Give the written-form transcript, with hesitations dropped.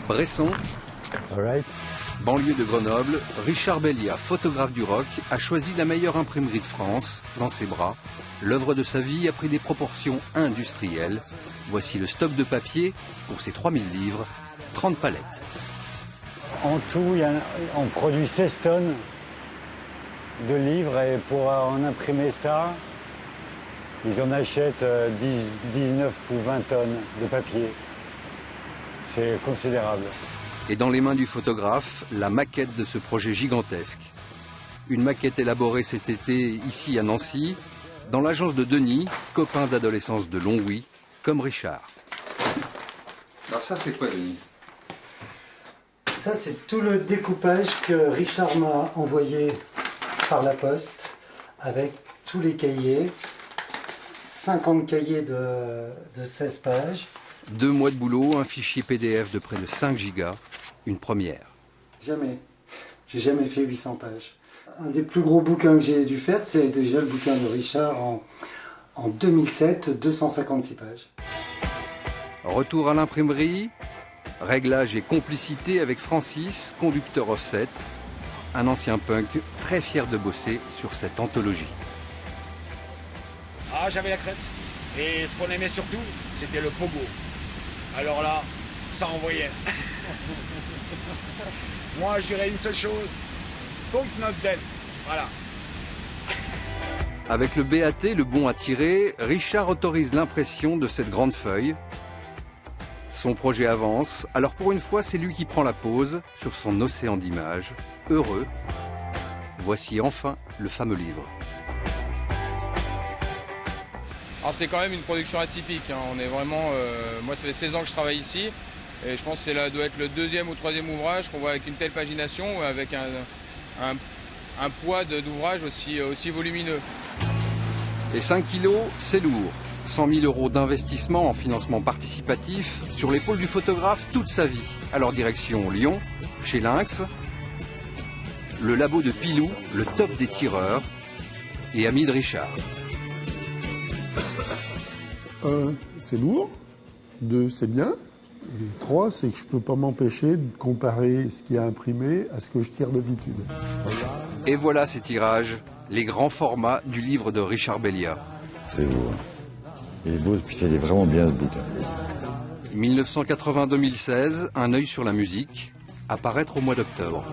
Bresson, Alright. banlieue de Grenoble, Richard Bellia, photographe du rock, a choisi la meilleure imprimerie de France. Dans ses bras, l'œuvre de sa vie a pris des proportions industrielles. Voici le stock de papier pour ses 3000 livres, 30 palettes. En tout, on produit 16 tonnes de livres et pour en imprimer ça, ils en achètent 19 ou 20 tonnes de papier. C'est considérable. Et dans les mains du photographe, la maquette de ce projet gigantesque. Une maquette élaborée cet été ici à Nancy, dans l'agence de Denis, copain d'adolescence de Longwy, comme Richard. Alors ça c'est quoi, Denis? Ça c'est tout le découpage que Richard m'a envoyé par la poste avec tous les cahiers, 50 cahiers de 16 pages. 2 mois de boulot, un fichier PDF de près de 5 gigas, une première. Jamais. J'ai jamais fait 800 pages. Un des plus gros bouquins que j'ai dû faire, c'est déjà le bouquin de Richard en 2007, 256 pages. Retour à l'imprimerie, réglage et complicité avec Francis, conducteur offset, un ancien punk très fier de bosser sur cette anthologie. Ah, j'avais la crête. Et ce qu'on aimait surtout, c'était le pogo. Alors là, ça envoyait. Moi, je dirais une seule chose. Punk not dead. Voilà. Avec le BAT, le bon à tirer, Richard autorise l'impression de cette grande feuille. Son projet avance, alors pour une fois, c'est lui qui prend la pause sur son océan d'images. Heureux, voici enfin le fameux livre. Alors c'est quand même une production atypique, hein. On est vraiment, moi ça fait 16 ans que je travaille ici et je pense que c'est doit être le 2e ou 3e ouvrage qu'on voit avec une telle pagination, avec un poids d'ouvrage aussi volumineux. Et 5 kilos, c'est lourd. 100 000 euros d'investissement en financement participatif sur l'épaule du photographe toute sa vie. Alors direction Lyon, chez Lynx, le labo de Pilou, le top des tireurs, et ami de Richard. 1, c'est lourd. 2, c'est bien. Et 3, c'est que je ne peux pas m'empêcher de comparer ce qui est imprimé à ce que je tire d'habitude. Et voilà ces tirages, les grands formats du livre de Richard Bellia. C'est beau. Il est beau, puis il est vraiment bien ce bouquin. 1980-2016, un œil sur la musique, à paraître au mois d'octobre.